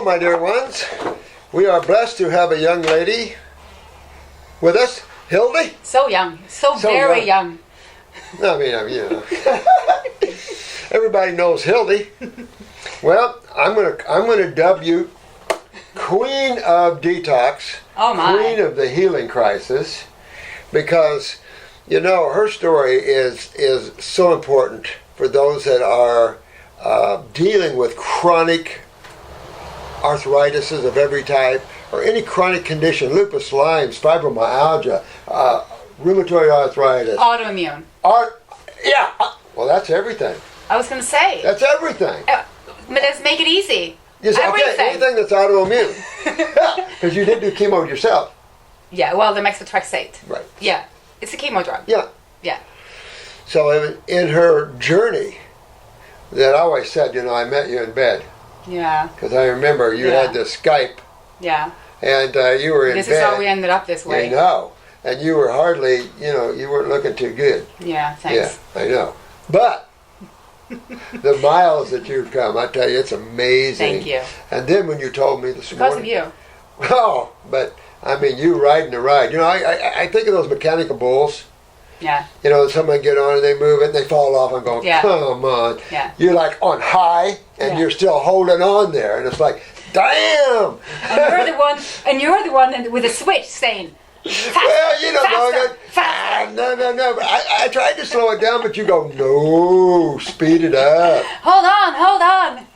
Hello, my dear ones. We are blessed to have a young lady with us, Hilde. So young, so very young. I mean, you know, everybody knows Hilde. Well, I'm gonna dub you Queen of Detox, oh my. Queen of the Healing Crisis, because you know her story is so important for those that are dealing with chronic arthritis of every type, or any chronic condition, lupus, Lyme's, fibromyalgia, rheumatoid arthritis. Autoimmune. Yeah. Well, that's everything. I was going to say. That's everything. Let's make it easy. Yes, everything. Okay, anything that's autoimmune. Because you did do chemo yourself. Yeah, well, the methotrexate. Right. Yeah, it's a chemo drug. Yeah. Yeah. So in her journey, that I always said, you know, I met you in bed. Yeah. Because I remember you had this Skype. Yeah. And you were in bed. This is how we ended up this way. I know. And you were hardly, you know, you weren't looking too good. Yeah, thanks. Yeah, I know. But the miles that you've come, I tell you, it's amazing. Thank you. And then when you told me this morning. Because of you. Oh, but I mean, you riding the ride. You know, I think of those mechanical bulls. Yeah. You know, someone get on and they move it and they fall off and go, yeah. Come on. Yeah. You're like on high and you're still holding on there. And it's like, damn. And you're the one with the switch saying, faster, well, you know, faster, faster. No. I tried to slow it down, but you go, no, speed it up. Hold on.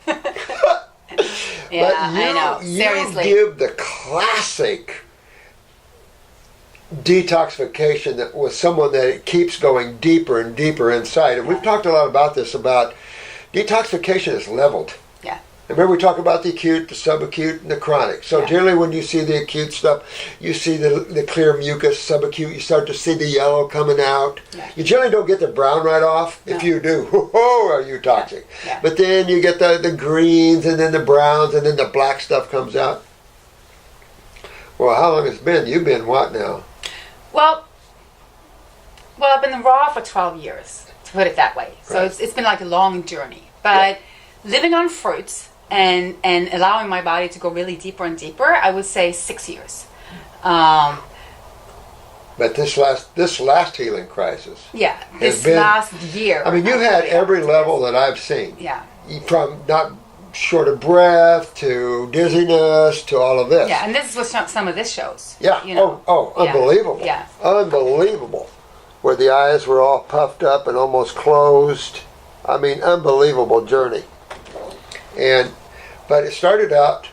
Yeah, but I know. Seriously. You give the classic detoxification that was someone that it keeps going deeper and deeper inside. And we've talked a lot about this, about detoxification is leveled. Yeah. Remember we talk about the acute, the subacute, and the chronic. So generally when you see the acute stuff, you see the clear mucus. Subacute, you start to see the yellow coming out. Yeah. You generally don't get the brown right off. No. If you do, whoa, are you toxic. Yeah. But then you get the greens and then the browns and then the black stuff comes out. Well, how long has it been? You've been what now? Well, I've been raw for 12 years, to put it that way. So it's been like a long journey. But living on fruits and allowing my body to go really deeper and deeper, I would say 6 years. But this last healing crisis. Yeah, last year. I mean, you've had every level that I've seen. Yeah. From not short of breath to dizziness to all of this. Yeah, and this is what some of this shows. Yeah. You know? Unbelievable. Yeah. Unbelievable. Where the eyes were all puffed up and almost closed. I mean, unbelievable journey. But it started out.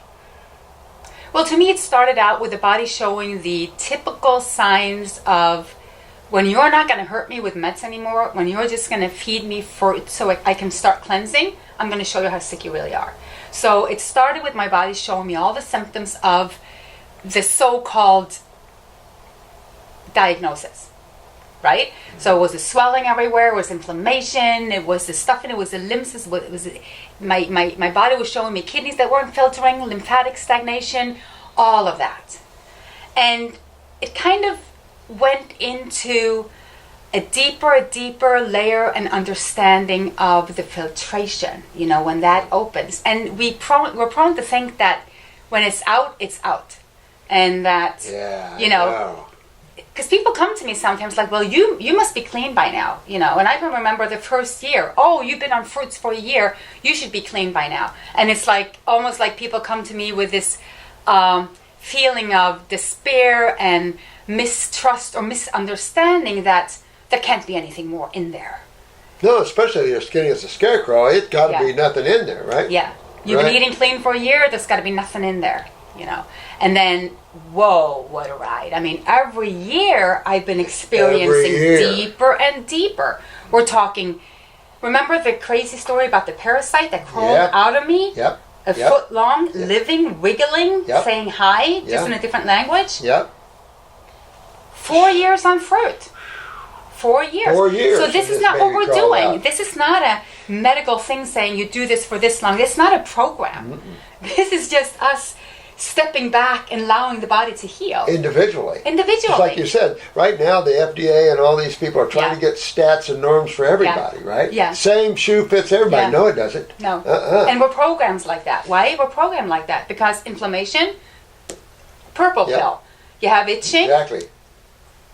Well, to me, it started out with the body showing the typical signs of when you're not going to hurt me with meds anymore, when you're just going to feed me fruit so I can start cleansing, I'm going to show you how sick you really are. So it started with my body showing me all the symptoms of the so-called diagnosis, right? So it was the swelling everywhere, it was inflammation, it was the stuffing, it was the lymphasis, it was my body was showing me kidneys that weren't filtering, lymphatic stagnation, all of that. And it kind of went into a deeper layer and understanding of the filtration, you know, when that opens. And we're prone to think that when it's out, and that, you know, because people come to me sometimes like, well, you must be clean by now, you know. And I can remember the first year, oh, you've been on fruits for a year, you should be clean by now. And it's like almost like people come to me with this feeling of despair and mistrust or misunderstanding that there can't be anything more in there. No, especially you're skinny as a scarecrow. It's got to be nothing in there, right? Yeah. You've been eating clean for a year, there's got to be nothing in there, you know. And then, whoa, what a ride. I mean, every year I've been experiencing deeper and deeper. We're talking, remember the crazy story about the parasite that crawled out of me? Yep. A foot long, living, wiggling, saying hi, just in a different language? Yep. 4 years on fruit. 4 years. 4 years. So this is not what we're doing. This is not a medical thing saying you do this for this long. It's not a program. This is just us stepping back and allowing the body to heal. Individually. Individually. Just like you said, right now the FDA and all these people are trying Yeah. to get stats and norms for everybody, right? Yeah. Same shoe fits everybody. Yeah. No, it doesn't. No. Uh-uh. And we're programmed like that. Why? We're programmed like that because inflammation, purple Yep. pill. You have itching, Exactly.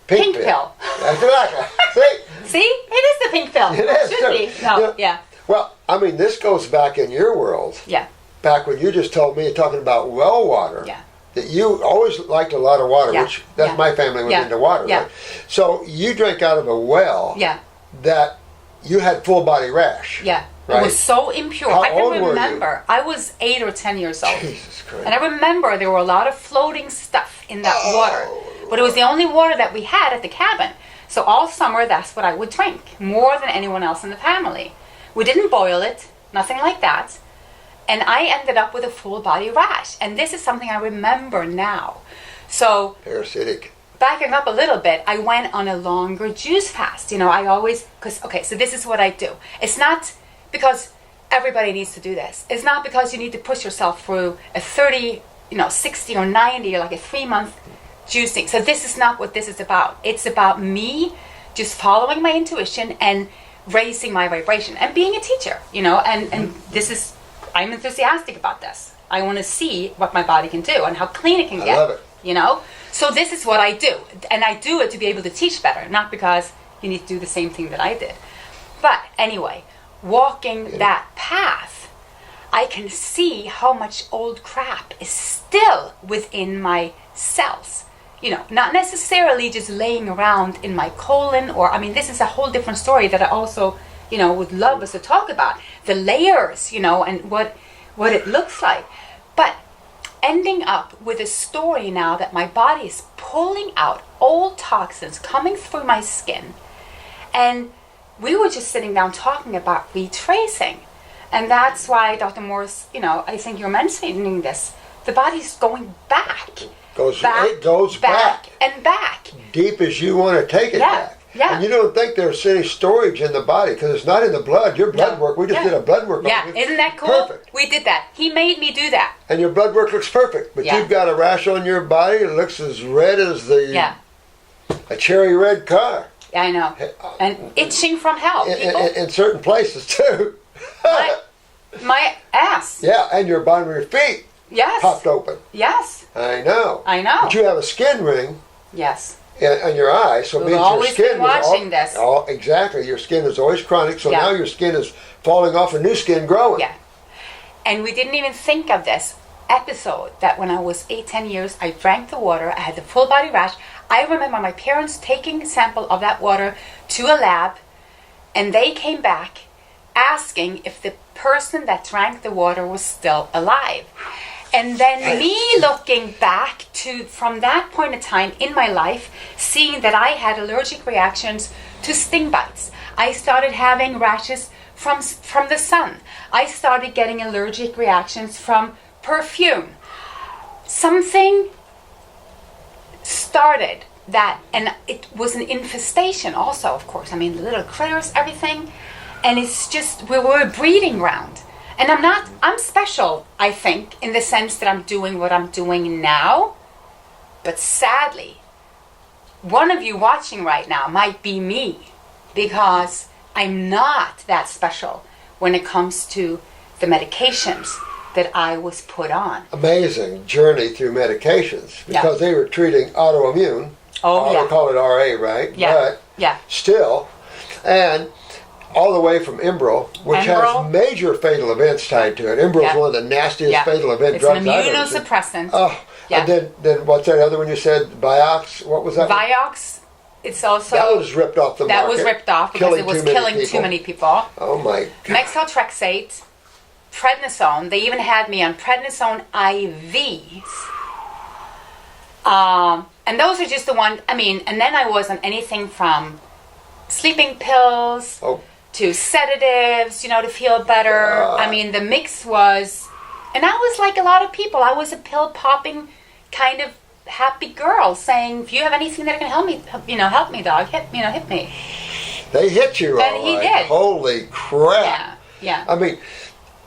pink pill. Exactly. See? See? It is the pink pill. It is, Should too. be. No, Yeah. yeah. Well, I mean, this goes back in your world. Yeah. Back when you just told me, talking about well water. Yeah. That you always liked a lot of water, Yeah. which that's Yeah. my family was Yeah. into water, Yeah. right? So you drank out of a well Yeah. that you had full body rash. Yeah. Right. It was so impure. How I can old were you? remember. I was 8 or 10 years old. Jesus Christ. And I remember there were a lot of floating stuff in that water. But it was the only water that we had at the cabin. So all summer, that's what I would drink, more than anyone else in the family. We didn't boil it, nothing like that. And I ended up with a full body rash. And this is something I remember now. So Parasitic. backing up a little bit, I went on a longer juice fast. You know, I always, so this is what I do. It's not because everybody needs to do this. It's not because you need to push yourself through a 30, 60 or 90 or like a 3-month juicing. So this is not what this is about. It's about me just following my intuition and raising my vibration and being a teacher, and this is, I'm enthusiastic about this. I want to see what my body can do and how clean it can get. I love it. So this is what I do. And I do it to be able to teach better, not because you need to do the same thing that I did. But anyway, walking that path, I can see how much old crap is still within my cells. Not necessarily just laying around in my colon this is a whole different story that I also, would love us to talk about. The layers, and what it looks like. But ending up with a story now that my body is pulling out old toxins coming through my skin. And we were just sitting down talking about retracing. And that's why, Dr. Morse, I think you're mentioning this. The body's going back. It goes back. And back. Deep as you want to take it back. Yeah. And you don't think there's any storage in the body because it's not in the blood. Your blood work, we just did a blood work on you. Isn't that cool? Perfect. We did that. He made me do that. And your blood work looks perfect. But you've got a rash on your body. It looks as red as a cherry red car. Yeah, I know. And itching from hell. In certain places, too. My ass. Yeah, and your bottom of your feet popped open. Yes. I know. But you have a skin ring. Yes. On your eye, so it means your skin been watching this. Exactly, your skin is always chronic, so Yeah. now your skin is falling off and new skin growing. Yeah. And we didn't even think of this episode that when I was 8, 10 years, I drank the water, I had the full body rash. I remember my parents taking a sample of that water to a lab, and they came back asking if the person that drank the water was still alive. And then me looking back to, from that point in time in my life, seeing that I had allergic reactions to sting bites. I started having rashes from the sun. I started getting allergic reactions from perfume. Something started that, and it was an infestation also, of course. The little critters, everything. And it's just, we were a breeding ground. And I'm special, I think, in the sense that I'm doing what I'm doing now. But sadly, one of you watching right now might be me, because I'm not that special when it comes to the medications that I was put on. Amazing journey through medications, because they were treating autoimmune. They call it RA, right? Yeah. But still, and all the way from Imbro, which has major fatal events tied to it. Imbro is one of the nastiest fatal event drugs I've ever seen. It's an immunosuppressant. Oh, and then what's that other one you said? Vioxx? What was that? Vioxx. It's also that was ripped off the market. That was ripped off because it was killing too many people. Oh my God. Methotrexate, prednisone. They even had me on prednisone IVs. And those are just the ones. And then I was on anything from sleeping pills to sedatives, to feel better. The mix was, and I was like a lot of people. I was a pill popping kind of happy girl saying, if you have anything that can help me, help me, dog. Hit me. They hit you all And he right. did. Holy crap. Yeah.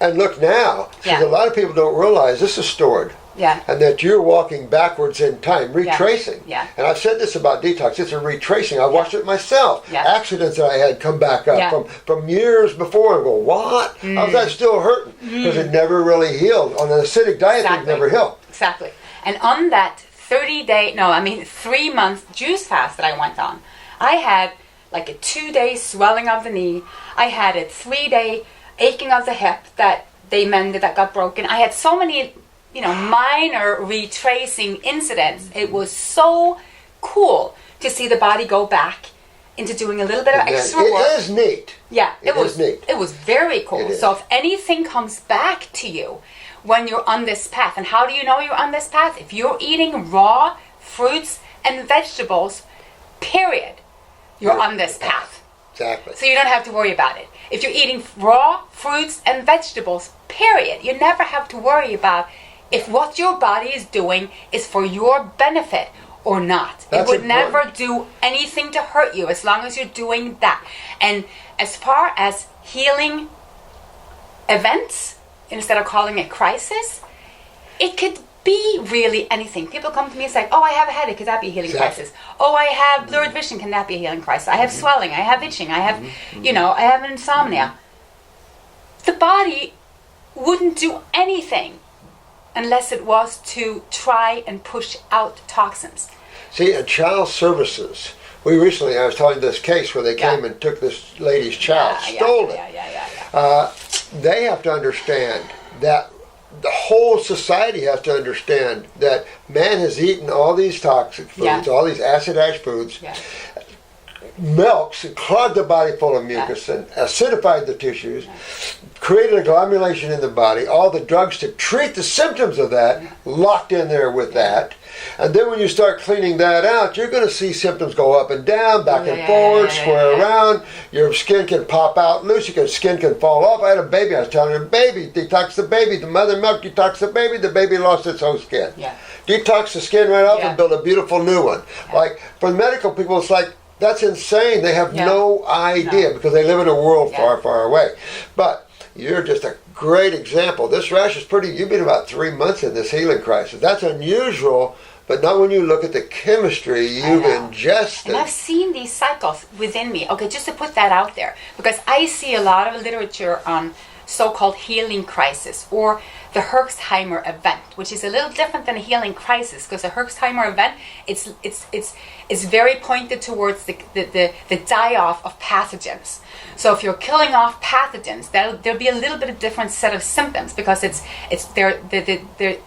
And look now, because a lot of people don't realize this is stored. Yeah. And that you're walking backwards in time, retracing. Yeah. And I've said this about detox, it's a retracing. I watched it myself. Yeah. Accidents that I had come back up from years before and go, what? How's that still hurting? Because it never really healed. On an acidic diet, it never healed. Exactly. And on that 3-month juice fast that I went on, I had like a 2-day swelling of the knee. I had a 3-day aching of the hip that they mended that got broken. I had so many, minor retracing incidents. It was so cool to see the body go back into doing a little bit of extra work. It is neat. Yeah, it was neat. It was very cool. So if anything comes back to you when you're on this path, and how do you know you're on this path? If you're eating raw fruits and vegetables, period, you're on this path. Exactly. So you don't have to worry about it. If you're eating raw fruits and vegetables, period, you never have to worry about if what your body is doing is for your benefit or not. It would never do anything to hurt you as long as you're doing that. And as far as healing events, instead of calling it crisis, it could be really anything. People come to me and say, oh, I have a headache, could that be a healing crisis? Oh, I have blurred vision, can that be a healing crisis? I have swelling, I have itching, I have, I have insomnia. The body wouldn't do anything unless it was to try and push out toxins. See, at child services, I was telling this case where they came and took this lady's child, stole it. They have to understand that the whole society has to understand that man has eaten all these toxic foods, all these acid-ash foods, milks and clogged the body full of mucus and acidified the tissues, created a glomulation in the body, all the drugs to treat the symptoms of that, locked in there with that. And then when you start cleaning that out, you're going to see symptoms go up and down, back and forward, square around. Your skin can pop out loose. Your skin can fall off. I had a baby. I was telling her, baby, detox the baby. The mother milk detox the baby. The baby lost its whole skin. Detox the skin right off and build a beautiful new one. Like, for medical people, it's like, that's insane. They have no idea because they live in a world far, far away. But you're just a great example. This rash is you've been about 3 months in this healing crisis. That's unusual, but not when you look at the chemistry you've ingested. And I've seen these cycles within me. Okay, just to put that out there, because I see a lot of literature on so-called healing crisis or the Herxheimer event, which is a little different than a healing crisis, because a Herxheimer event, it's very pointed towards the die-off of pathogens. So if you're killing off pathogens, there'll be a little bit of different set of symptoms, because they're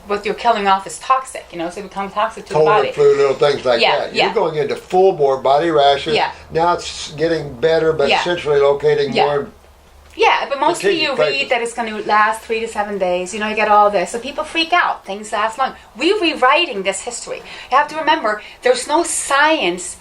what you're killing off is toxic, so it becomes toxic to the body. Cold and flu, little things like that. You're going into full-bore body rashes. Now it's getting better, but centrally locating more. Yeah, but mostly you read that it's going to last 3 to 7 days. You get all this. So people freak out. Things last long. We're rewriting this history. You have to remember, there's no science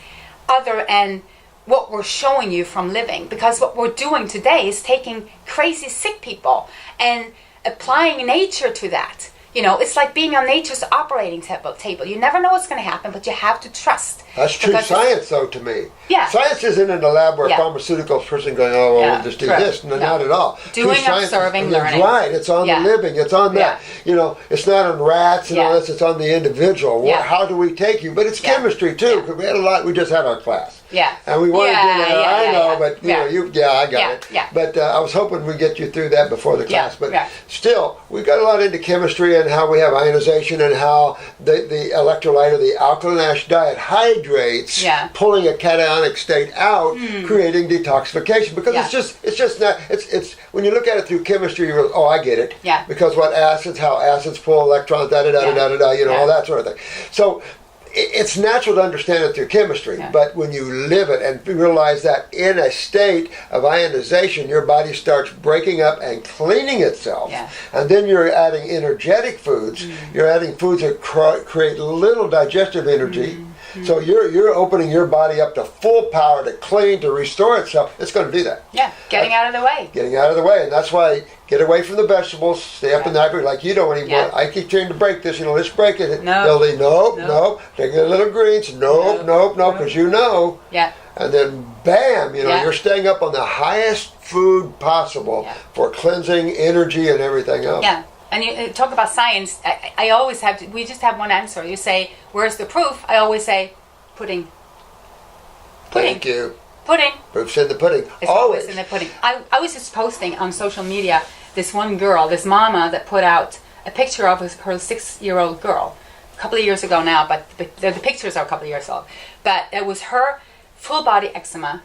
other than what we're showing you from living. Because what we're doing today is taking crazy sick people and applying nature to that. It's like being on nature's operating table. You never know what's going to happen, but you have to trust. That's true science, though, to me. Yeah. Science isn't in a lab where a pharmaceutical person going, we'll just do this. No, not at all. Doing, observing, learning. Right. It's on the living. It's on that. It's not on rats and all this. It's on the individual. How do we take you? But it's chemistry, too, because we had a lot. We just had our class. Yeah. And we wanted to do that. I know, but I got it. Yeah. But I was hoping we'd get you through that before the class. But still, we got a lot into chemistry and how we have ionization and how the electrolyte or the alkaline ash diet hydrates, pulling a cationic state out, creating detoxification. Because it's just not. It's when you look at it through chemistry, you go, I get it. Yeah. Because how acids pull electrons, all that sort of thing. So it's natural to understand it through chemistry, but when you live it and realize that in a state of ionization, your body starts breaking up and cleaning itself, and then you're adding energetic foods, you're adding foods that create little digestive energy, so you're opening your body up to full power to clean, to restore itself. It's going to do that. Yeah, getting out of the way. Getting out of the way, and that's why get away from the vegetables, stay up in the night, like you don't anymore. I keep trying to break this, let's break it. Hilde, nope. Take a little greens, nope, because and then bam, you're staying up on the highest food possible for cleansing, energy, and everything else. Yeah, And you talk about science. I always have to. We just have one answer. You say, "Where's the proof?" I always say, "Pudding." Pudding. Thank you. Pudding. Proof's in the pudding. It's always in the pudding. I was just posting on social media this one girl, this mama that put out a picture of her 6-year-old girl a couple of years ago now, but the pictures are a couple of years old. But it was her full body eczema.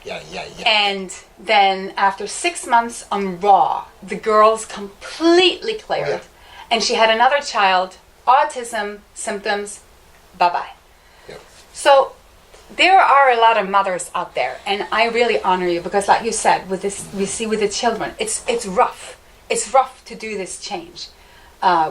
Yeah. And then after 6 months on raw, the girl's completely cleared. Yeah. And she had another child, autism symptoms, bye-bye. Yeah. So there are a lot of mothers out there, and I really honor you because, like you said, with this, we see with the children, it's rough. It's rough to do this change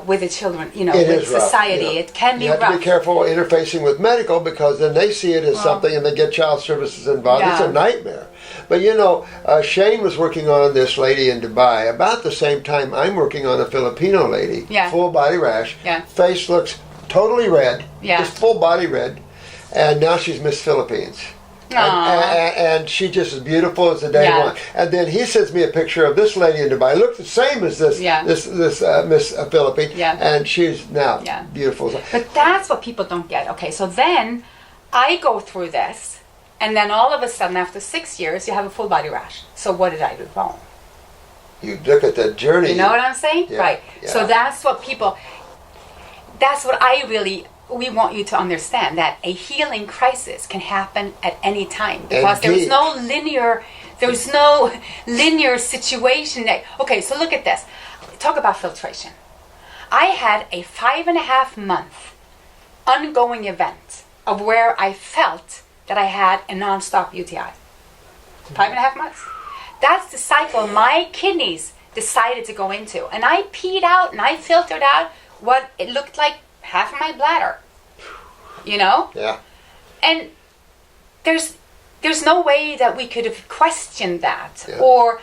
with the children, you know, It with is rough, society. yeah. It can be You have rough. to be careful interfacing with medical because then they see it as something and they get child services involved. It's Yeah. a nightmare. But you know, Shane was working on this lady in Dubai about the same time I'm working on a Filipino lady. Yeah. Full body rash. Yeah. Face looks totally red. Yeah. Just full body red. And now she's Miss Philippines. And she just as beautiful as the day Yeah. one. And then he sends me a picture of this lady in Dubai. Looked the same as this Miss Philippine. Yeah. And she's now beautiful. But that's what people don't get. Okay, so then I go through this, and then all of a sudden, after 6 years, you have a full body rash. So what did I do wrong? You look at that journey. You know what I'm saying? Yeah, Right. yeah. So that's what we want you to understand, that a healing crisis can happen at any time because there's no linear situation. Okay, so look at this. Talk about filtration. I had a 5.5 month ongoing event of where I felt that I had a non-stop UTI. 5.5 months. That's the cycle my kidneys decided to go into. And I peed out and I filtered out what it looked like half of my bladder. You know? Yeah. And there's no way that we could have questioned that or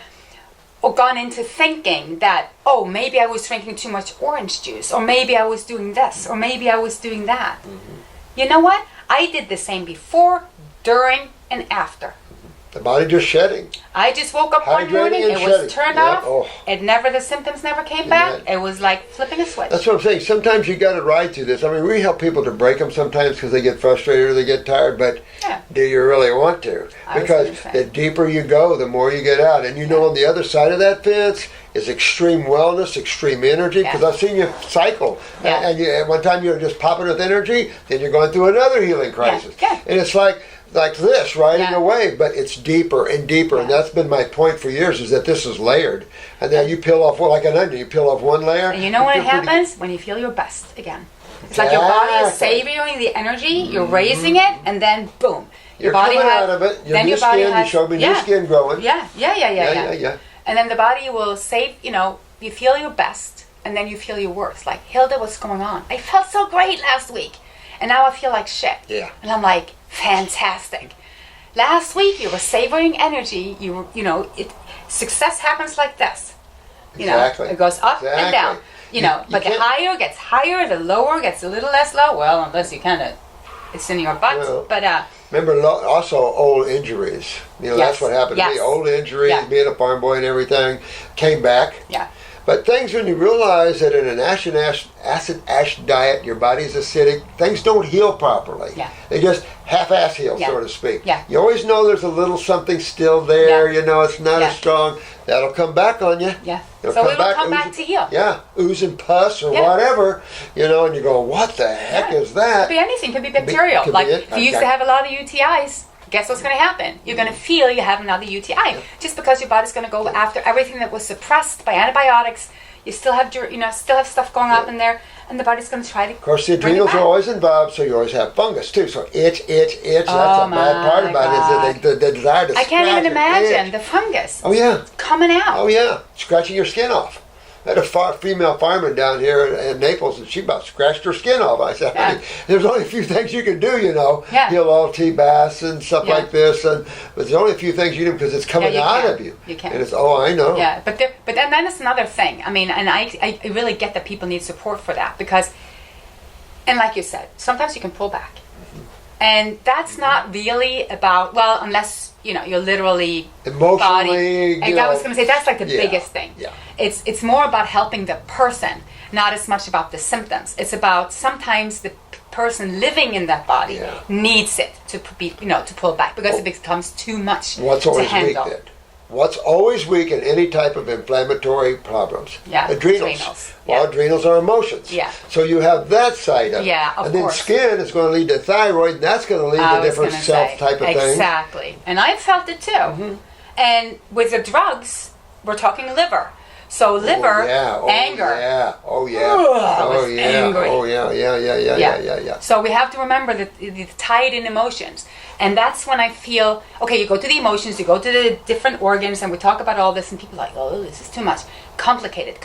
gone into thinking that, oh, maybe I was drinking too much orange juice, or maybe I was doing this, or maybe I was doing that. Mm-hmm. You know what? I did the same before, during, and after. The body just shedding. I just woke up one morning, it was turned off. Oh. The symptoms never came back. It was like flipping a switch. That's what I'm saying. Sometimes you got to ride through this. I mean, we help people to break them sometimes because they get frustrated or they get tired, but do you really want to? Because the deeper you go, the more you get out. And you know on the other side of that fence is extreme wellness, extreme energy, because I've seen you cycle. And at one time you're just popping with energy, then you're going through another healing crisis. And it's like this, riding a wave, but it's deeper and deeper, and that's been my point for years, is that this is layered. And then you peel off, like an onion, you peel off one layer. And you know when it happens? When you feel your best again. It's like your body is savoring the energy, you're raising it, and then boom. Your body coming out of it, your new skin, you showed me new skin growing. Yeah. And then the body will save, you feel your best, and then you feel your worst. Like, Hilde, what's going on? I felt so great last week, and now I feel like shit. Yeah. And I'm like, fantastic. Last week you were savoring energy. Success happens like this. Exactly. It goes up and down. But the higher gets higher, the lower gets a little less low. Well, unless you it's in your butt. Well, but remember, also old injuries. That's what happened to me. Old injuries, being a farm boy and everything, came back. Yeah. But things, when you realize that in an acid ash diet, your body's acidic, things don't heal properly. Yeah. They just half-ass heal, so to speak. Yeah. You always know there's a little something still there, it's not as strong. That'll come back on you. Yeah. It'll so it will come back to heal. Yeah, oozing pus or whatever, and you go, what the heck is that? It could be anything. It could be bacterial. If you used to have a lot of UTIs, guess what's going to happen? You're going to feel you have another UTI. Just because your body's going to go after everything that was suppressed by antibiotics, you still have stuff going up in there, and the body's going to try to. Of course, the adrenals are always involved, so you always have fungus too. So itch. That's a bad part about it. Is that the desire to. I can't even imagine the fungus. Oh yeah. Coming out. Oh yeah, scratching your skin off. I had a female fireman down here in Naples, and she about scratched her skin off. I said, honey, there's only a few things you can do, heal all tea baths and stuff like this, but there's only a few things you do because it's coming out of you. You can. And it's, I know. Yeah, but then it's another thing. I mean, and I really get that people need support for that because, and like you said, sometimes you can pull back. And that's not really about, well, unless, you're literally emotionally, And I was going to say, that's like the biggest thing. Yeah. It's more about helping the person, not as much about the symptoms. It's about sometimes the person living in that body needs it to be, to pull back, because it becomes too much What's to always handle. weak then? What's always weak in any type of inflammatory problems? Yeah, Adrenals. Yeah. Well, adrenals are emotions. Yeah. So you have that side of it. Yeah, of and then course. skin is going to lead to thyroid, and that's going to lead to different self type of things. Exactly. And I've felt it too. Mm-hmm. And with the drugs, we're talking liver. So liver, anger. Oh yeah. Angry. Oh yeah. So we have to remember that the tied in emotions. And that's when I feel, okay, you go to the emotions, you go to the different organs, and we talk about all this, and people are like, oh, this is too much. Complicated.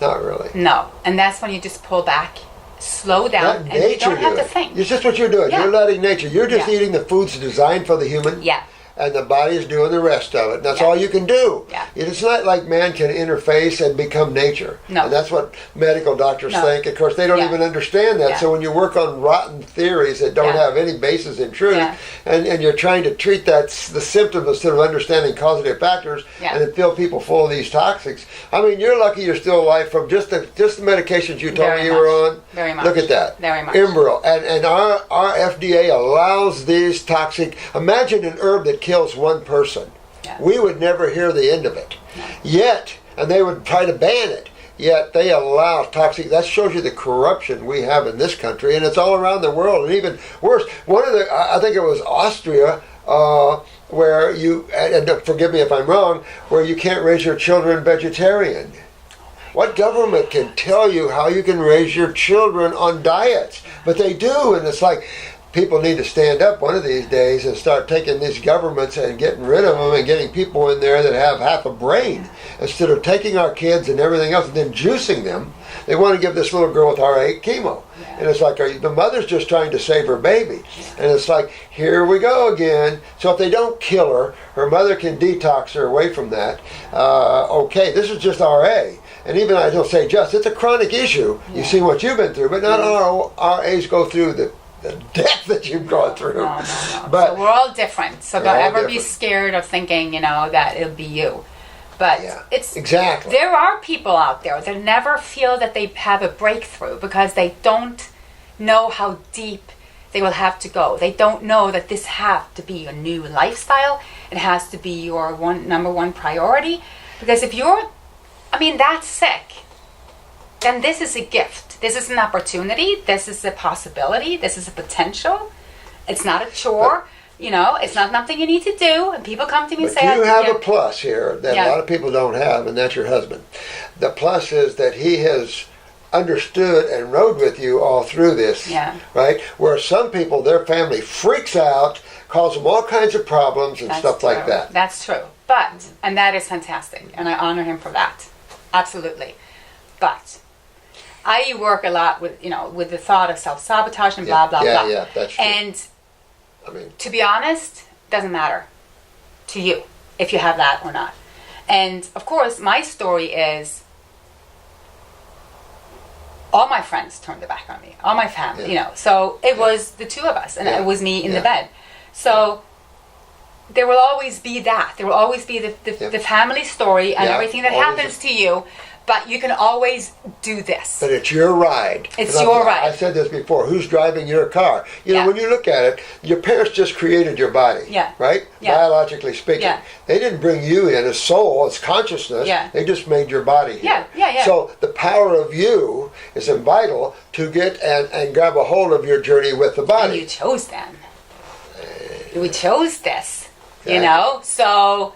Not really. No. And that's when you just pull back, slow down, Let and you don't nature have do to it. think. It's just what you're doing. Yeah. You're letting nature. You're just Yeah. eating the foods designed for the human. Yeah. And the body is doing the rest of it. And that's Yeah. all you can do. Yeah. It's not like man can interface and become nature. No. And that's what medical doctors No. think. Of course, they don't Yeah. even understand that. Yeah. So when you work on rotten theories that don't Yeah. have any basis in truth, Yeah. and you're trying to treat the symptom instead of understanding causative factors, Yeah. and then fill people full of these toxics. I mean, you're lucky you're still alive from just the medications you told Very me you much. were on. Very much. Look at that. Very much. Embryol. And our FDA allows these toxic. Imagine an herb that kills one person. Yeah. We would never hear the end of it. No. Yet, and they would try to ban it. Yet they allow toxic. That shows you the corruption we have in this country, and it's all around the world. And even worse, I think it was Austria, where you, and forgive me if I'm wrong, where you can't raise your children vegetarian. What government can tell you how you can raise your children on diets? But they do, and it's like, people need to stand up one of these days and start taking these governments and getting rid of them and getting people in there that have half a brain, instead of taking our kids and everything else and then juicing them. They want to give this little girl with 𝐅𝐑𝐄𝐄. And it's like, the mother's just trying to save her baby. And it's like, here we go again. So if they don't kill her mother can detox her away from that. Okay, this is just RA. And even I don't say just, it's a chronic issue. You've seen what you've been through, but not all RAs go through the death that you've gone through. No. But so we're all different. So we're don't all ever be different. scared of thinking, that it'll be you. But it's exactly. There are people out there that never feel that they have a breakthrough because they don't know how deep they will have to go. They don't know that this has to be your new lifestyle. It has to be your number one priority. Because if you're, that sick, then this is a gift. This is an opportunity. This is a possibility. This is a potential. It's not a chore. It's not something you need to do. And people come to me and say, you have a plus here that a lot of people don't have, and that's your husband. The plus is that he has understood and rode with you all through this, right? Where some people, their family freaks out, cause them all kinds of problems and stuff like that. That's true. And that is fantastic. And I honor him for that. Absolutely. But I work a lot with, with the thought of self-sabotage and blah, blah, blah. Yeah, that's true. And to be honest, doesn't matter to you if you have that or not. And of course, my story is all my friends turned their back on me, all my family, So it was the two of us, and it was me in the bed. So there will always be that. There will always be the family story and everything that happens to you. But you can always do this. But it's your ride. It's your ride. I said this before. Who's driving your car? When you look at it, your parents just created your body. Yeah. Right? Yeah. Biologically speaking. Yeah. They didn't bring you in as soul, as consciousness. Yeah. They just made your body here. Yeah. So the power of you is vital to get and grab a hold of your journey with the body. And you chose them. We chose this. Exactly. So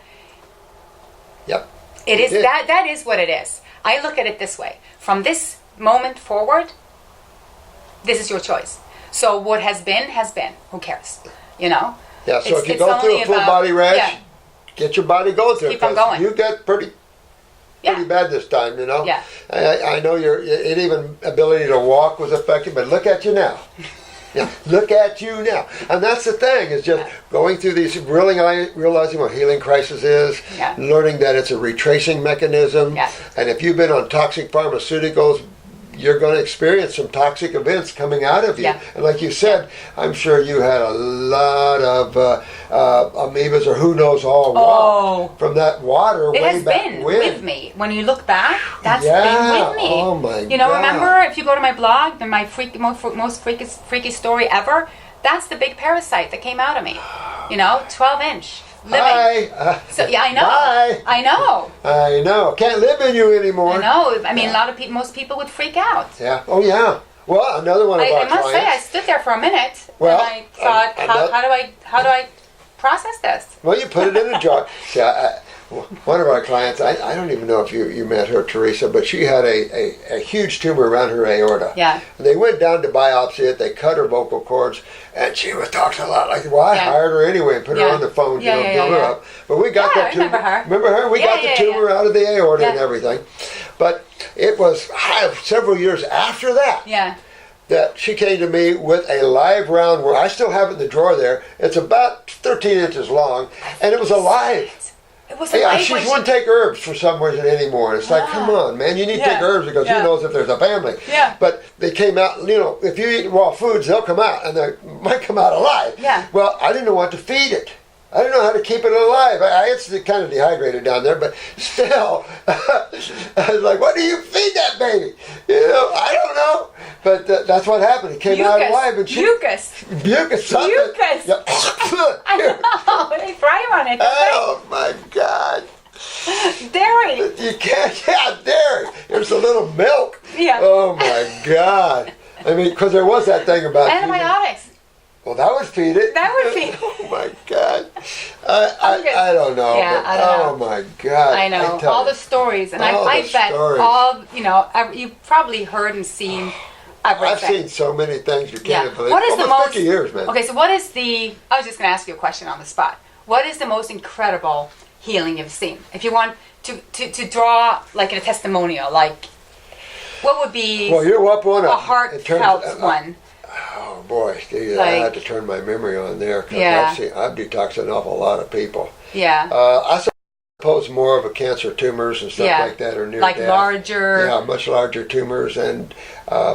Yep. It is that is what it is. I look at it this way. From this moment forward, this is your choice. So what has been, has been. Who cares? Yeah, so if you go through a full body rash, get your body going through it. Keep on going. You got pretty bad this time, Yeah. I know it even ability to walk was affected, but look at you now. Yeah, look at you now. And that's the thing, is just going through these, realizing what healing crisis is, learning that it's a retracing mechanism. Yeah. And if you've been on toxic pharmaceuticals, you're going to experience some toxic events coming out of you. Yeah. And like you said, I'm sure you had a lot of amoebas or who knows all from that water it way has back been when. with me. When you look back, that's been with me. Oh my You know, God. remember if you go to my blog, my most freaky story ever, that's the big parasite that came out of me. You know, 12-inch. Living. Hi. So yeah, I know. Bye. I know. Can't live in you anymore. I know. I mean, most people would freak out. Yeah. Oh yeah. Well, another one of our I must say, I clients. stood there for a minute Well, and I thought, how do I process this? Well, you put it in a jar. Yeah, one of our clients, I don't even know if you met her, Teresa, but she had a huge tumor around her aorta. Yeah. And they went down to biopsy it. They cut her vocal cords, and she was talking a lot. Like, well, I hired her anyway and put her on the phone, build her up. But we got that tumor. Remember her? We got the tumor out of the aorta and everything. But it was several years after that. Yeah. That she came to me with a live round where I still have it in the drawer there. It's about 13 inches long, and it was alive. It was Yeah, she wouldn't take herbs for some reason anymore. It's like, come on, man, you need to take herbs because who knows if there's a family. Yeah. But they came out, you know, if you eat raw foods, they'll come out, and they might come out alive. Yeah. Well, I didn't know what to feed it. I didn't know how to keep it alive. It's kind of dehydrated down there, but still, I was like, what do you feed that baby? You know, I don't know. But that's what happened. It came out alive. And Mucus, something. Yeah. I know. They fry on it. Oh, my God. Dairy. You can't, dairy. There's a little milk. Yeah. Oh, my God. I mean, because there was that thing about antibiotics. Well, that would feed it. That would feed it. Oh, my God. I don't know. Yeah, but, I don't know. Oh, my God. I know. All the stories. And I bet you've probably heard and seen everything. I've seen so many things you can't believe. What is Almost the most 50 years, man. Okay, so what is I was just going to ask you a question on the spot. What is the most incredible healing you've seen? If you want to draw like in a testimonial, like what would be you're up on a heartfelt one? Oh boy, I had to turn my memory on there because I've detoxed an awful lot of people. Yeah. I suppose more of a cancer tumors and stuff like that are near like death. larger. Yeah, much larger tumors and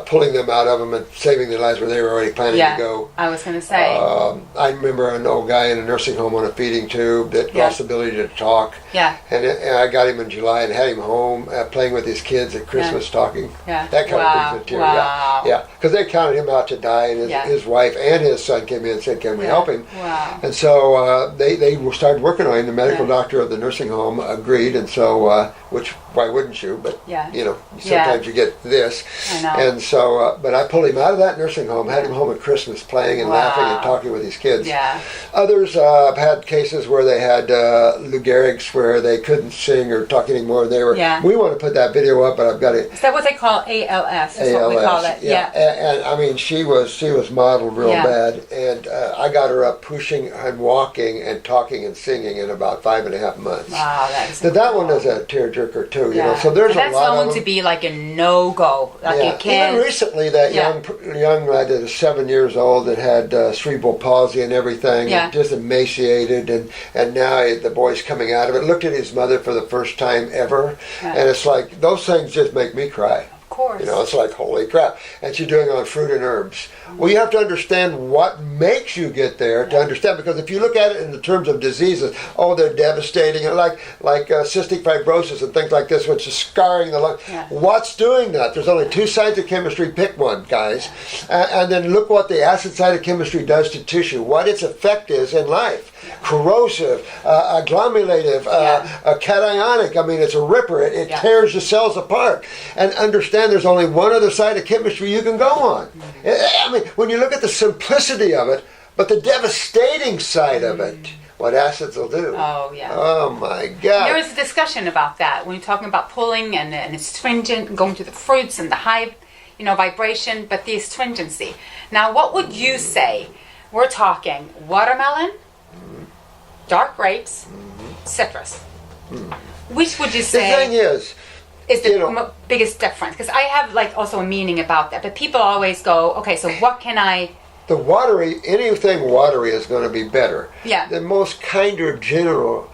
pulling them out of them and saving their lives where they were already planning to go. I was going to say. I remember an old guy in a nursing home on a feeding tube that lost the ability to talk. Yeah. And I got him in July and had him home playing with his kids at Christmas talking. Yeah. That kind of thing material. Wow. Yeah. Because they counted him out to die and his wife and his son came in and said, can we help him? Wow. And so they started working on him. The medical doctor of the nursing home agreed, and so, which, why wouldn't you? But, you know, sometimes you get this. I know. And so, but I pulled him out of that nursing home, had him home at Christmas playing and laughing and talking with his kids. Yeah. Others have had cases where they had Lou Gehrig's where they couldn't sing or talk anymore. They were. We want to put that video up, but I've got it. Is that what they call ALS? Is what we call it. Yeah. And I mean, she was modeled real bad, and I got her up pushing and walking and talking and singing in about 5.5 months. Wow, that's that one is a tearjerker too. You know, so there's a lot of them. That's known to be like a no-go. Like you can't. Even recently, that young lad that was 7 years old that had cerebral palsy and everything, and just emaciated, and now the boy's coming out of it. Looked at his mother for the first time ever, and it's like those things just make me cry. Of course. You know, it's like, holy crap. And she's doing it on fruit and herbs. Well, you have to understand what makes you get there to understand, because if you look at it in the terms of diseases, they're devastating, like cystic fibrosis and things like this, which is scarring the lung. What's doing that? There's only two sides of chemistry. Pick one, guys. And then look what the acid side of chemistry does to tissue, what its effect is in life. Corrosive, agglomerative, cationic. I mean, it's a ripper. It tears the cells apart. And understand there's only one other side of chemistry you can go on. I mean, when you look at the simplicity of it, but the devastating side of it, what acids will do. Oh, yeah. Oh, my God. There was a discussion about that when you're talking about pulling and astringent and going to the fruits and the high, vibration, but the astringency. Now, what would you say? We're talking watermelon, dark grapes, citrus. Which would you say? The thing is the biggest difference? Because I have also a meaning about that, but people always go, okay, so what can I? The anything watery is going to be better. Yeah. The most kinder, gentler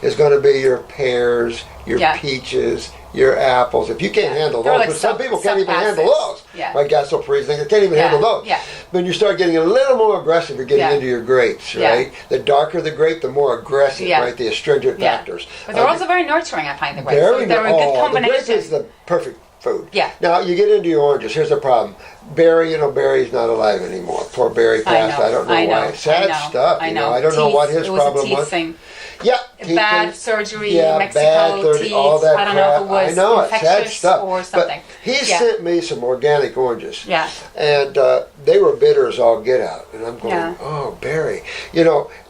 is going to be your pears, your peaches, your apples. If you can't handle They're those, like but some people can't even acids. handle those. Yeah. Like gastroparesis, they can't even handle those. Yeah. But you start getting a little more aggressive, you're getting into your grapes, right? Yeah. The darker the grape, the more aggressive, right? The astringent factors. But they're also very nurturing, I find, the grapes. Very, they're a good combination. The grape is the perfect food. Yeah. Now, you get into your oranges. Here's the problem. Barry, Barry's not alive anymore. Poor Barry passed. I don't know why. Sad stuff. I know. I don't know what his problem was. Thing. Yeah. Bad surgery, Mexico, bad teeth. all that I don't crap. know if it was I know, infectious sad stuff. or something. But he sent me some organic oranges. Yeah. And they were bitter as all get out. And I'm going, oh, Barry.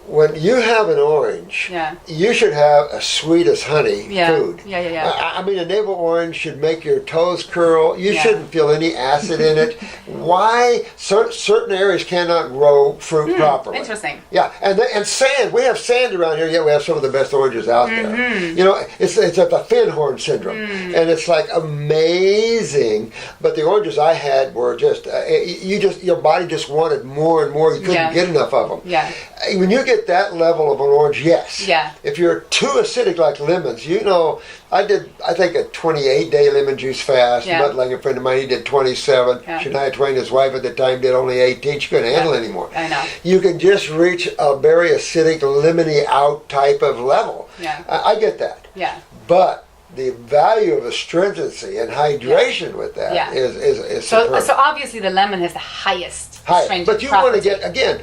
When you have an orange, you should have a sweet as honey food. I mean, a navel orange should make your toes curl. You shouldn't feel any acid in it. Why certain areas cannot grow fruit properly? Interesting. Yeah, and sand. We have sand around here, yet we have some of the best oranges out there. It's like the Finhorn syndrome, and it's like amazing. But the oranges I had were just your body just wanted more and more. You couldn't get enough of them. Yeah. When you get that level of an orange, yes. Yeah. If you're too acidic like lemons, I did, I think, a 28-day lemon juice fast. Mutt Lang, a friend of mine, he did 27. Shania Twain, his wife at the time, did only 18. She couldn't handle it anymore. I know. You can just reach a very acidic, lemony out type of level. Yeah. I get that. Yeah. But the value of astringency and hydration with that is superb. So obviously the lemon has the highest astringent But you want to get, again,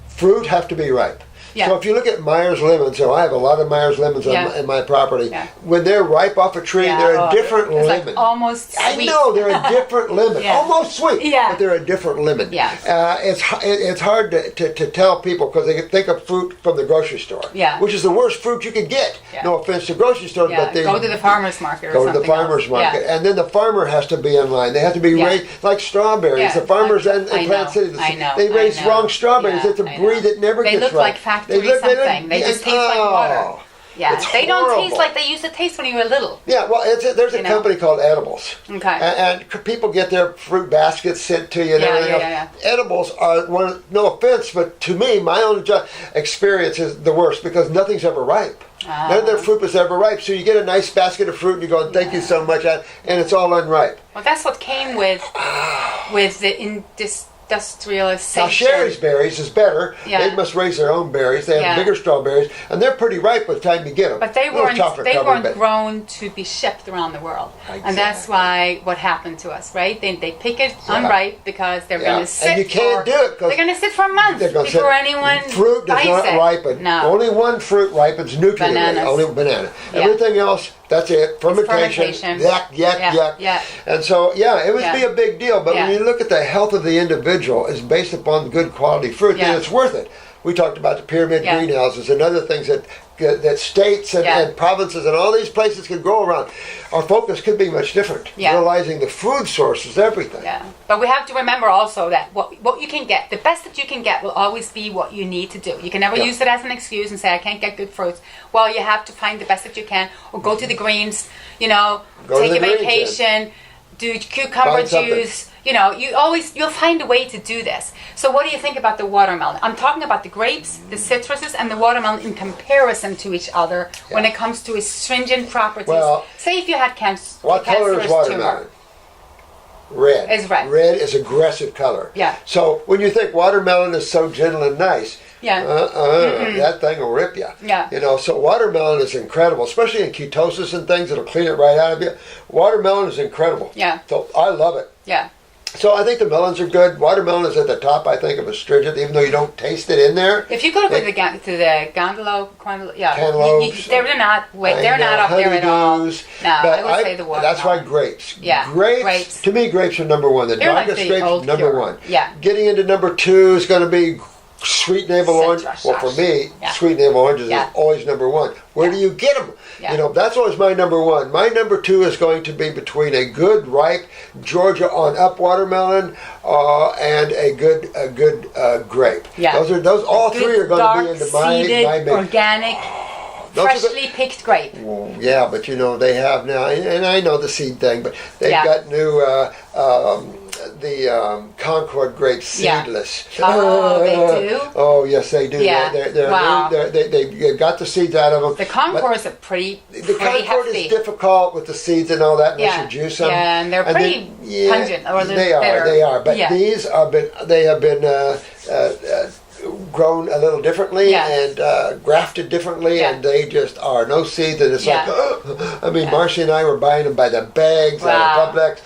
fruit have to be ripe. Yeah. So if you look at Myers lemons, so I have a lot of Myers lemons in my property. Yeah. When they're ripe off a tree, they're a different lemon. Like almost sweet. I know, they're a different lemon. Almost sweet, but they're a different lemon. Yeah. It's hard to tell people because they think of fruit from the grocery store, which is the worst fruit you could get. Yeah. No offense to grocery stores, but they go to the farmer's market or go something to the farmer's market. And then the farmer has to be in line. They have to be raised like strawberries. The farmers in Plant City, they raise wrong strawberries. It's a breed that never gets right. They look like factory something. They just taste like water. Yeah, they don't taste like they used to taste when you were little. Yeah, well, there's a company called Edibles. Okay. And people get their fruit baskets sent to you and everything else. Edibles are no offense, but to me, my own experience is the worst because nothing's ever ripe. None of their fruit was ever ripe, so you get a nice basket of fruit and you go, thank you so much, and it's all unripe. Well, that's what came with the industrialization. Now, Sherry's berries is better. Yeah. They must raise their own berries. They have bigger strawberries, and they're pretty ripe by the time you get them. But they weren't grown to be shipped around the world. Exactly. And that's why what happened to us, right? They pick it unripe because they're going to sit. And you can't do it. They're going to sit for a month before anyone fruit does not ripen. No. Only one fruit ripens nutrient. Only banana. Everything else, that's it. Fermentation. Yuck. And so, it would be a big deal. But when you look at the health of the individual, is based upon good quality fruit, then it's worth it. We talked about the pyramid greenhouses and other things that states and provinces and all these places could grow around. Our focus could be much different. Realizing the food source is everything. Yeah, but we have to remember also that what you can get, the best that you can get will always be what you need to do. You can never use it as an excuse and say, I can't get good fruits. Well, you have to find the best that you can, or go to the greens, take a vacation, do cucumber juice. You'll find a way to do this. So what do you think about the watermelon? I'm talking about the grapes, the citruses, and the watermelon in comparison to each other when it comes to astringent properties. Well, say if you had cancer. What color is watermelon? Red. It's red. Red is aggressive color. Yeah. So when you think watermelon is so gentle and nice, that thing will rip you. Yeah. So watermelon is incredible, especially in ketosis and things. It'll clean it right out of you. Watermelon is incredible. Yeah. So I love it. Yeah. So I think the melons are good. Watermelon is at the top, I think, of astringent, even though you don't taste it in there. If you go to the cantaloupes, cantaloupes, they're not up there at all. No, I would say the watermelon. That's why grapes. Yeah, grapes. To me, grapes are number one. The darkest grapes, number one. Yeah. Getting into number two is going to be sweet navel orange. Well, for me, sweet navel oranges is always number one. Where do you get them? Yeah. That's always my number one. My number two is going to be between a good ripe Georgia on up watermelon and a good grape. Yeah. Those all three are going to be into my mix. Organic. Freshly picked grape. Well, yeah, but they have now, and I know the seed thing, but they've got new Concord grapes seedless. Oh, they do? Oh, yes, they do. Yeah. They got the seeds out of them. The Concords are pretty Concord hefty. is difficult with the seeds and all that, unless you juice them. Yeah, and they're pretty pungent, or a little bitter. They are. But these have been grown a little differently and grafted differently, and they just are no seeds. And it's like, I mean, Marcy and I were buying them by the bags out of Publix.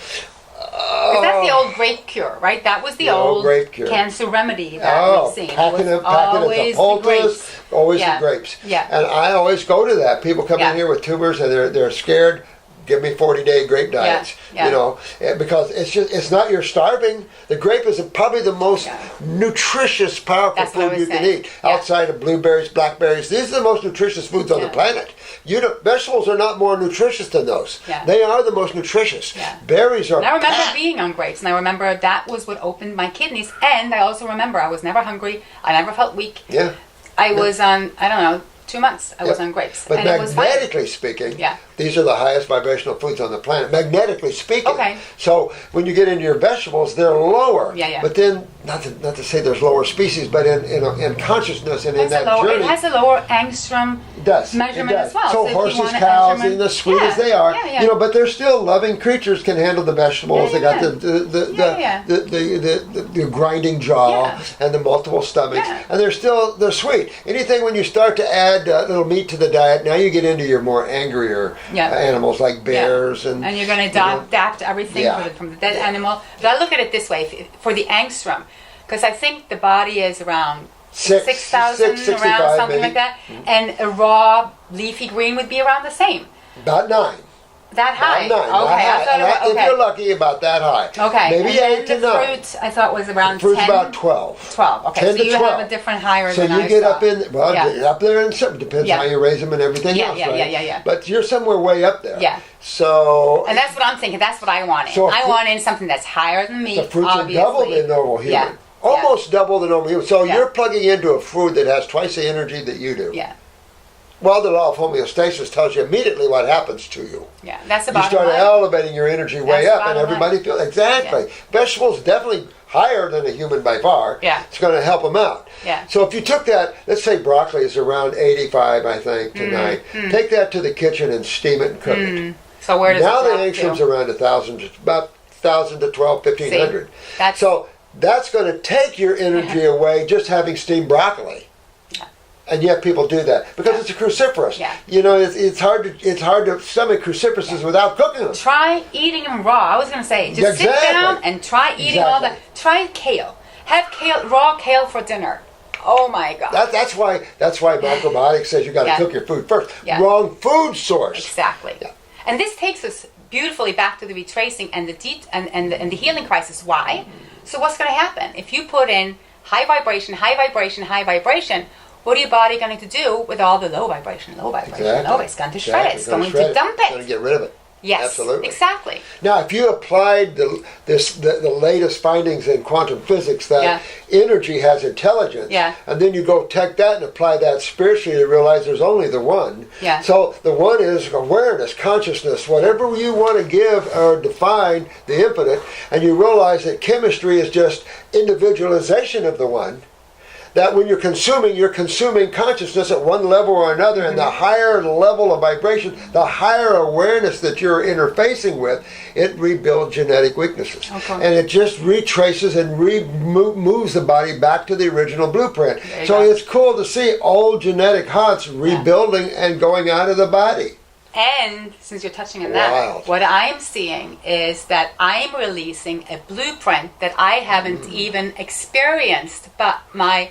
That's the old grape cure, right? That was the old grape cure. Cancer remedy that we've seen. Packing the poultice, always the grapes. Yeah. And I always go to that. People come in here with tumors and they're scared. Give me 40-day grape diets, you know, because it's not you're starving. The grape is probably the most nutritious, powerful food you can eat. Outside of blueberries, blackberries, these are the most nutritious foods on the planet. Vegetables are not more nutritious than those. They are the most nutritious. Berries are. And I remember being on grapes, and I remember that was what opened my kidneys. And I also remember I was never hungry. I never felt weak. I was on, I don't know, 2 months I was on grapes. But and magnetically speaking, these are the highest vibrational foods on the planet, magnetically speaking. Okay. So when you get into your vegetables, they're lower. But then, not to say there's lower species, but in consciousness and in that journey. It has a lower angstrom measurement as well. So horses, cows, and as sweet as they are, you know, but they're still loving creatures, can handle the vegetables. They got the grinding jaw and the multiple stomachs, and they're sweet. Anything when you start to add little meat to the diet, now you get into your more angrier animals like bears, and you're going to adapt everything from the dead animal. But I look at it this way: for the angstrom, because I think the body is around 6,000, around something like that, and a raw leafy green would be around the same. About 9. That high? About 9. Okay, I thought if you're lucky, about that high. Okay. Maybe and 8 to 9. The fruit, I thought, was around 10. Fruit's about 12. 12. Okay. 10 so to you 12. have a different higher so than I you get saw. up in up there, and something depends how you raise them and everything else, right? Yeah. But you're somewhere way up there. Yeah. So. And that's what I'm thinking. That's what I wanted. So I wanted something that's higher than me. The fruits obviously. are double the normal human. Yeah. Almost double the normal human. So you're plugging into a food that has twice the energy that you do. Yeah. Well, the law of homeostasis tells you immediately what happens to you. Yeah, that's about. You start elevating your energy way up, and everybody feels exactly. Vegetables definitely higher than a human by far. Yeah, it's going to help them out. Yeah. So if you took that, let's say broccoli is around 85, I think tonight. Take that to the kitchen and steam it and cook it. So where does now it the angstroms around 1,000, about 1,000 to 12, 1,500. So that's going to take your energy away just having steamed broccoli. And yet people do that because it's a cruciferous. Yeah. You know, it's hard to stomach cruciferouses without cooking them. Try eating them raw. I was going to say, just sit down and try eating all that. Try kale. Have raw kale for dinner. Oh my God. That's why macrobiotics says you got to cook your food first. Wrong food source. Exactly. Yeah. And this takes us beautifully back to the retracing and the healing crisis. Why? So what's going to happen if you put in high vibration, what are your body going to do with all the low vibration? It's going to shred it. It's going to dump it. It's going to get rid of it. Yes, absolutely. Exactly. Now, if you applied the latest findings in quantum physics that energy has intelligence, and then you go take that and apply that spiritually to realize there's only the one. Yeah. So the one is awareness, consciousness, whatever you want to give or define the infinite, and you realize that chemistry is just individualization of the one. That when you're consuming consciousness at one level or another, and the higher level of vibration, the higher awareness that you're interfacing with, it rebuilds genetic weaknesses. Okay. And it just retraces and moves the body back to the original blueprint. So it's cool to see old genetic haunts rebuilding and going out of the body. And since you're touching on that, what I'm seeing is that I'm releasing a blueprint that I haven't even experienced, but my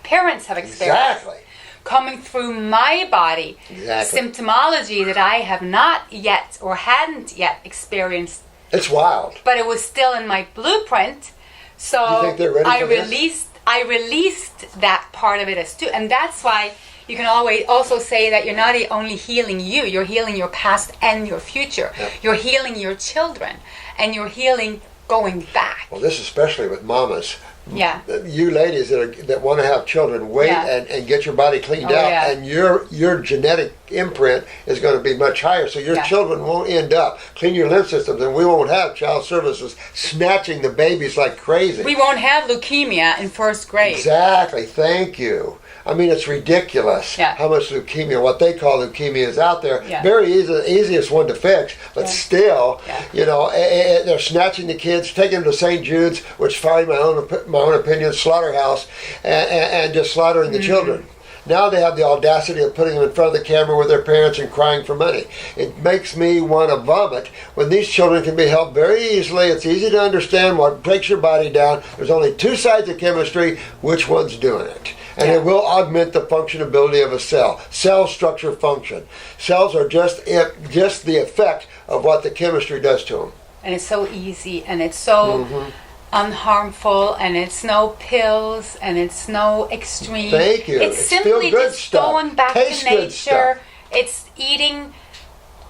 parents have experienced. Coming through my body. Symptomology that I have not yet or hadn't yet experienced. It's wild. But it was still in my blueprint. So you think they're ready I released that part of it as too. And that's why you can always also say that you're not only healing you're healing your past and your future. Yep. You're healing your children, and you're healing going back. Well, this especially with mamas. Yeah. You ladies that want to have children, wait and get your body cleaned out, and your genetic imprint is going to be much higher, so your children won't end up. Clean your lymph systems, and we won't have child services snatching the babies like crazy. We won't have leukemia in first grade. Exactly. Thank you. I mean, it's ridiculous how much leukemia, what they call leukemia, is out there. Very easiest one to fix, but still, you know, they're snatching the kids, taking them to St. Jude's, which, probably my own opinion, slaughterhouse, and just slaughtering the children. Now they have the audacity of putting them in front of the camera with their parents and crying for money. It makes me want to vomit when these children can be helped very easily. It's easy to understand what breaks your body down. There's only two sides of chemistry. Which one's doing it? And it will augment the functionability of a cell. Cell structure function. Cells are just the effect of what the chemistry does to them. And it's so easy, and it's so unharmful, and it's no pills, and it's no extreme. Thank you. It's simply just going back to nature. Stuff. It's eating,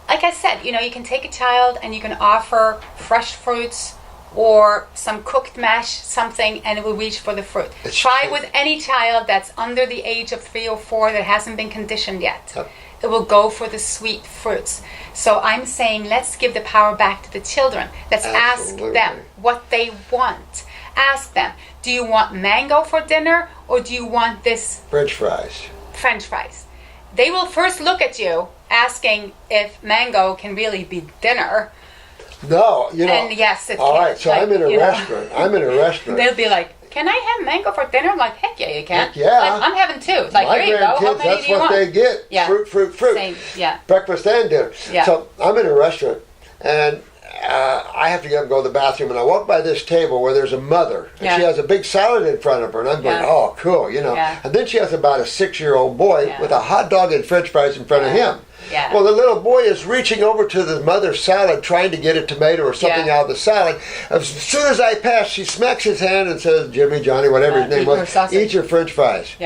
like I said, you know, you can take a child and you can offer fresh fruits or some cooked mash, something, and it will reach for the fruit. Try with any child that's under the age of 3 or 4 that hasn't been conditioned yet. It will go for the sweet fruits. So I'm saying, let's give the power back to the children. Let's ask them what they want. Ask them, do you want mango for dinner, or do you want this French fries? French fries. They will first look at you asking if mango can really be dinner. No, you know. And yes, it all can. right, so I'm in a restaurant. I'm in a restaurant. They'll be like, can I have mango for dinner? I'm like, heck yeah, you can. Heck yeah. Like, I'm having 2. Like, my here you go. How many that's do you what want? they get. Yeah. Fruit. Same. Yeah. Breakfast and dinner. Yeah. So I'm in a restaurant, and I have to get up and go to the bathroom, and I walk by this table where there's a mother, and she has a big salad in front of her, and I'm going, oh, cool, you know. And then she has about a 6-year-old boy with a hot dog and French fries in front of him. Well, the little boy is reaching over to the mother's salad, trying to get a tomato or something out of the salad. As soon as I pass, she smacks his hand and says, Jimmy, Johnny, whatever his name was, eat your French fries.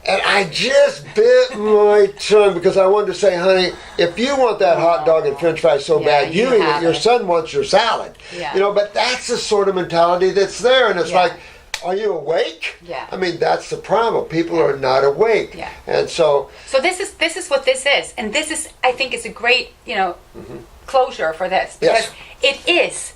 And I just bit my tongue because I wanted to say, honey, if you want that hot dog and French fries so bad, you eat it. Your son wants your salad. You know, but that's the sort of mentality that's there. And it's like, are you awake? I mean, that's the problem. People are not awake. And so this is what this is. And this is, I think, is a great, you know, closure for this. Because it is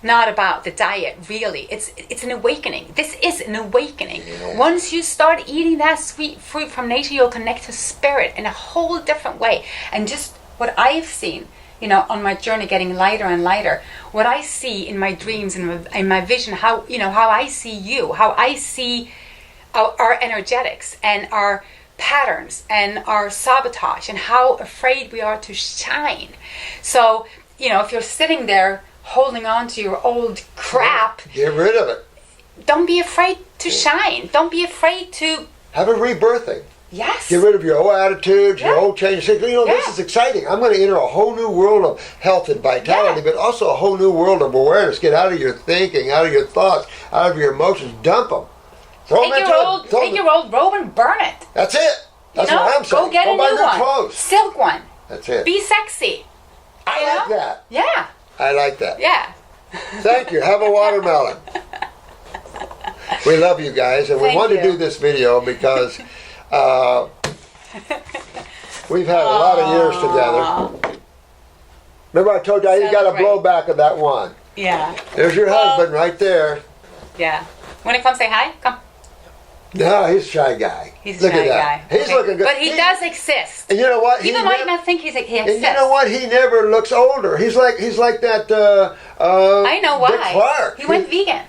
not about the diet, really. It's an awakening. This is an awakening. Once you start eating that sweet fruit from nature, you'll connect to spirit in a whole different way. And just what I've seen, you know, on my journey getting lighter and lighter, what I see in my dreams and in my vision, how, you know, how I see you, how I see our energetics and our patterns and our sabotage and how afraid we are to shine. So, you know, if you're sitting there holding on to your old crap, get rid of it. Don't be afraid to shine. Don't be afraid to have a rebirthing. Yes. Get rid of your old attitudes, your old changes. You know, this is exciting. I'm going to enter a whole new world of health and vitality, but also a whole new world of awareness. Get out of your thinking, out of your thoughts, out of your emotions. Dump them. Take your old robe and burn it. That's it. That's what I'm saying. Go get a new one. Clothes. Silk one. That's it. Be sexy. I like that. Yeah. I like that. Yeah. Thank you. Have a watermelon. We love you guys, and we wanted to do this video because we've had a lot of years together. Remember I told you you got a blowback of that one. Yeah. There's your husband right there. Yeah. Want to come say hi? Come. No, he's a shy guy. He's a shy guy. He's looking good. But he does exist. And you know what? People might not think he exists. And you know what? He never looks older. He's like that. I know why. Dick Clark. He went vegan.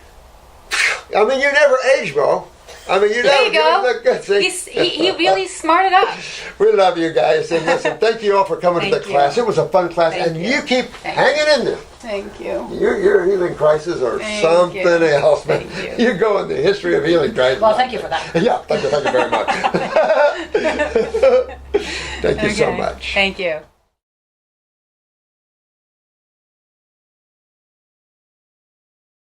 I mean, you never age, bro. I mean, you never look good. He really smarted up. We love you guys. And listen, thank you all for coming to the class. It was a fun class. And you keep hanging in there. Thank you. Your healing crisis or something else. Thank you. You go in the history of healing crisis. Well, thank you for that. Yeah, thank you very much. Thank you so much. Thank you.